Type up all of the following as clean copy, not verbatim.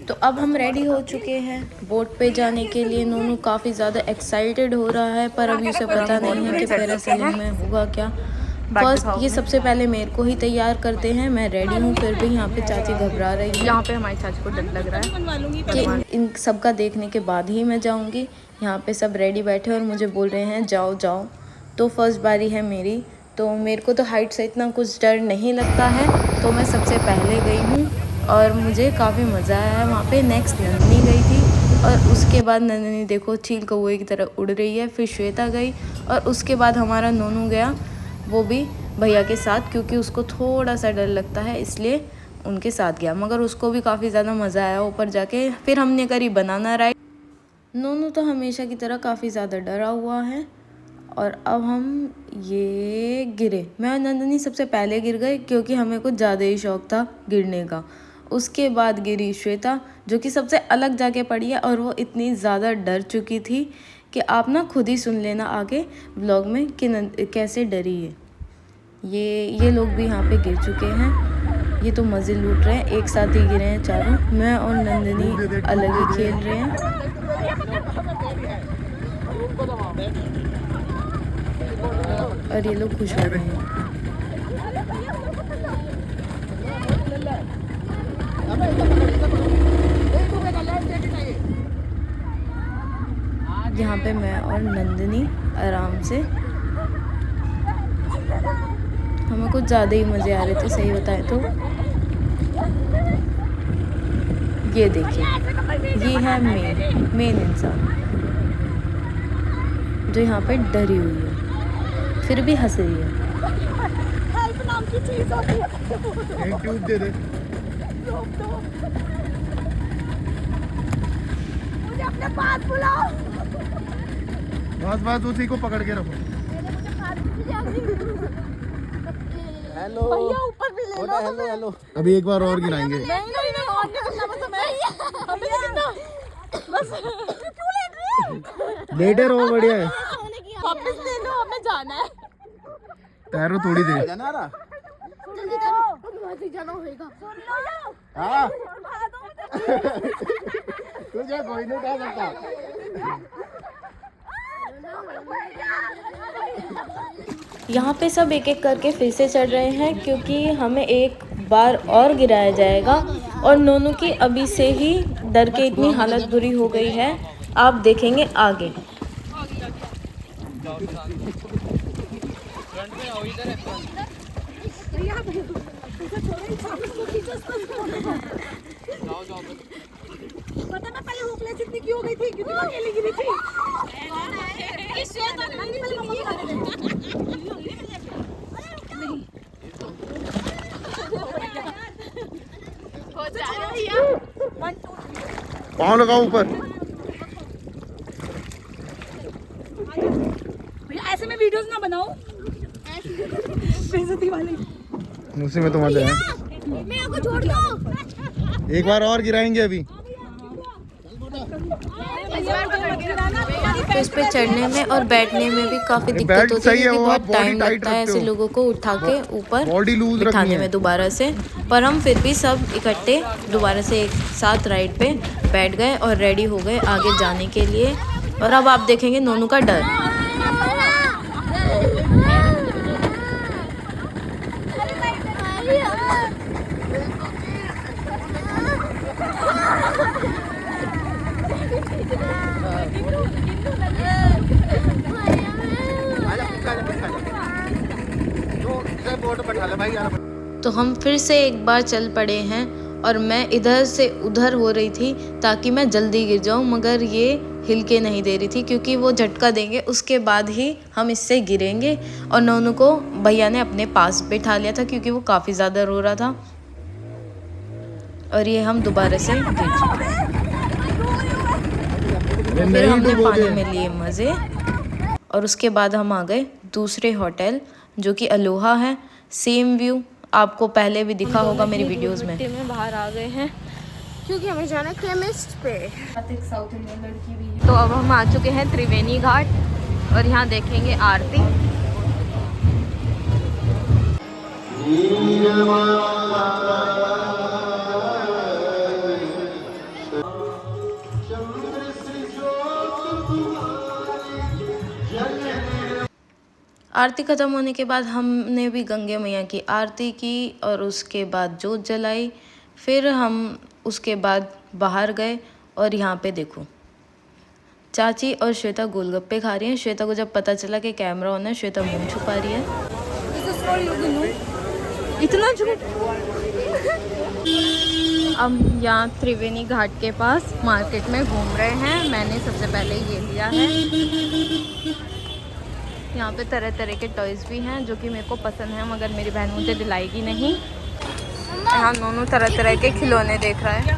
तो अब हम रेडी हो चुके हैं बोट पे जाने के लिए। नोनू काफ़ी ज़्यादा एक्साइटेड हो रहा है, पर अभी उसे पता नहीं है कि पैरासेलिंग में होगा क्या। फर्स्ट ये सबसे पहले मेरे को ही तैयार करते हैं, मैं रेडी हूँ, फिर भी यहाँ पे चाची घबरा रही है। यहाँ पे हमारी चाची को डर लग रहा है कि इन सब का देखने के बाद ही मैं जाऊँगी। यहाँ पे सब रेडी बैठे और मुझे बोल रहे हैं जाओ जाओ। तो फर्स्ट बारी है मेरी, तो मेरे को तो हाइट से इतना कुछ डर नहीं लगता है, तो मैं सबसे पहले गई हूँ और मुझे काफ़ी मज़ा आया है वहाँ पे। नेक्स्ट नंदिनी गई थी और उसके बाद नंदिनी देखो चील कौए की तरह उड़ रही है। फिर श्वेता गई और उसके बाद हमारा नोनू गया, वो भी भैया के साथ, क्योंकि उसको थोड़ा सा डर लगता है इसलिए उनके साथ गया, मगर उसको भी काफ़ी ज़्यादा मज़ा आया ऊपर जाके। फिर हमने करी बनाना राइड। नोनू तो हमेशा की तरह काफ़ी ज़्यादा डरा हुआ है और अब हम ये गिरे। मैं और नंदिनी सबसे पहले गिर गए क्योंकि हमें कुछ ज़्यादा ही शौक था गिरने का। उसके बाद गिरी श्वेता, जो कि सबसे अलग जाके पड़ी है और वो इतनी ज़्यादा डर चुकी थी कि आप ना खुद ही सुन लेना आगे व्लॉग में कि कैसे डरी है। ये लोग भी यहाँ पे गिर चुके हैं। ये तो मज़े लूट रहे हैं, एक साथ ही गिरे हैं चारों। मैं और नंदिनी अलग ही खेल रहे हैं। और ये लोग खुश हो रहे हैं। यहाँ पे मैं और नंदिनी आराम से, हमें कुछ ज़्यादा ही मज़े आ रहे थे सही बताएं तो। ये देखिए, ये है मेन इंसान जो यहाँ पे डरी हुई है फिर भी हंस रही है। हेल्प नाम की चीज होती है। एक ट्यूब दे दे। मुझे अपने पास बुलाओ। बस उसी को पकड़ के रखो। हेलो भैया, ऊपर भी ले लो। हेलो अभी एक बार और गिराएंगे। लेटे रहो, बढ़िया है। वापस ले लो, हमें जाना है। तैरो थोड़ी देर। जल्दी जाना होगा। हाँ तुझे कोई नहीं उठा सकता। यहाँ पे सब एक एक करके फिर से चढ़ रहे हैं क्योंकि हमें एक बार और गिराया जाएगा। और नोनू की अभी से ही डर के इतनी हालत बुरी हो गई है, आप देखेंगे आगे। पता ना पहले होपलेस इतनी क्यों हो गई थी, क्योंकि अकेली गिरी थी। पाँव लगाओ ऊपर। भैया ऐसे में वीडियोस ना बनाओ, बेइज्जती वाली। उसी में तो मजा है। मैं आपको छोड़ दो। एक बार और गिराएंगे अभी। तो इस पे चढ़ने में और बैठने में भी काफ़ी दिक्कत होती है क्योंकि बहुत टाइम लगता है ऐसे लोगों को उठा के ऊपर बिठाने में दोबारा से। पर हम फिर भी सब इकट्ठे दोबारा से एक साथ राइड पे बैठ गए और रेडी हो गए आगे जाने के लिए। और अब आप देखेंगे नोनू का डर। तो हम फिर से एक बार चल पड़े हैं और मैं इधर से उधर हो रही थी ताकि मैं जल्दी गिर जाऊं, मगर ये हिल के नहीं दे रही थी क्योंकि वो झटका देंगे उसके बाद ही हम इससे गिरेंगे। और नोनू को भैया ने अपने पास बैठा लिया था क्योंकि वो काफ़ी ज़्यादा रो रहा था। और ये हम दोबारा से गिर चुके हैं। फिर हमने पानी में लिए मज़े और उसके बाद हम आ गए दूसरे होटल जो कि अलोहा है। सेम व्यू आपको पहले भी दिखा होगा मेरी वीडियोस में। बाहर आ गए हैं क्योंकि हमें जाना है केमिस्ट पे। एक साउथ इंडियन लड़की भी है। तो अब हम आ चुके हैं त्रिवेणी घाट और यहाँ देखेंगे आरती। आरती ख़त्म होने के बाद हमने भी गंगे मैया की आरती की और उसके बाद जोत जलाई। फिर हम उसके बाद बाहर गए और यहाँ पे देखो चाची और श्वेता गोलगप्पे खा रही हैं। श्वेता को जब पता चला कि कैमरा ऑन है, श्वेता मुंह छुपा रही है। इतना झूठ। अब यहाँ त्रिवेणी घाट के पास मार्केट में घूम रहे हैं। मैंने सबसे पहले ये लिया है। यहाँ पे तरह तरह के टॉयज़ भी हैं जो कि मेरे को पसंद है, मगर मेरी बहन मुझे दिलाएगी नहीं। यहाँ दोनों तरह तरह के खिलौने देख रहा है।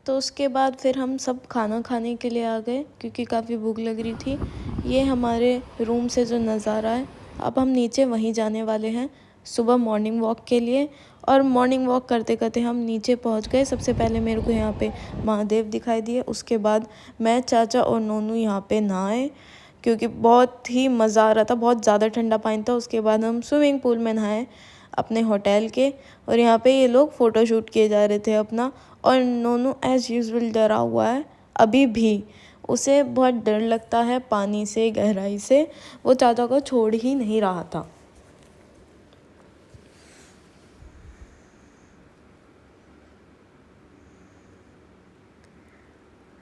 तो उसके बाद फिर हम सब खाना खाने के लिए आ गए क्योंकि काफ़ी भूख लग रही थी। ये हमारे रूम से जो नज़ारा है। अब हम नीचे वहीं जाने वाले हैं सुबह मॉर्निंग वॉक के लिए। और मॉर्निंग वॉक करते करते हम नीचे पहुंच गए। सबसे पहले मेरे को यहाँ पे महादेव दिखाई दिए। उसके बाद मैं, चाचा और नोनू यहाँ पे नहाए क्योंकि बहुत ही मज़ा आ रहा था, बहुत ज़्यादा ठंडा पानी था। उसके बाद हम स्विमिंग पूल में नहाए अपने होटल के। और यहाँ पे ये लोग फ़ोटो शूट किए जा रहे थे अपना। और नोनू एज़ यूजुअल डरा हुआ है अभी भी। उसे बहुत डर लगता है पानी से, गहराई से। वो चाचा को छोड़ ही नहीं रहा था।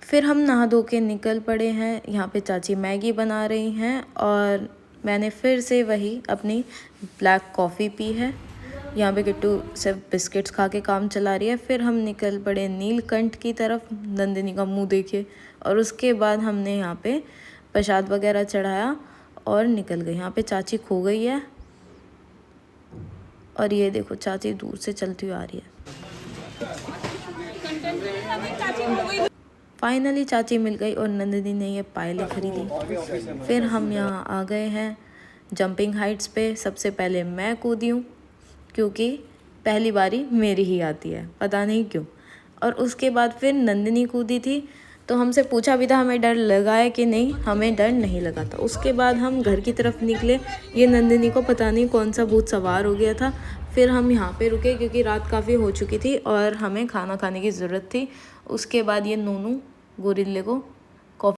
फिर हम नहा धो के निकल पड़े हैं। यहाँ पे चाची मैगी बना रही हैं और मैंने फिर से वही अपनी ब्लैक कॉफ़ी पी है। यहाँ पे किट्टू सिर्फ बिस्किट्स खा के काम चला रही है। फिर हम निकल पड़े नीलकंठ की तरफ, नंदिनी का मुंह देखे। और उसके बाद हमने यहाँ पे प्रसाद वगैरह चढ़ाया और निकल गए। यहाँ पे चाची खो गई है और ये देखो चाची दूर से चलती हुई आ रही है। फाइनली चाची मिल गई और नंदिनी ने ये पायलें खरीदी। फिर हम यहाँ आ गए हैं जंपिंग हाइट्स पे। सबसे पहले मैं कूदी हूँ क्योंकि पहली बारी मेरी ही आती है, पता नहीं क्यों। और उसके बाद फिर नंदिनी कूदी थी। तो हमसे पूछा भी था हमें डर लगा है कि नहीं, हमें डर नहीं लगा था। उसके बाद हम घर की तरफ निकले। ये नंदिनी को पता नहीं कौन सा भूत सवार हो गया था। फिर हम यहाँ पे रुके क्योंकि रात काफ़ी हो चुकी थी और हमें खाना खाने की ज़रूरत थी। उसके बाद ये नोनू गोरिल्ले को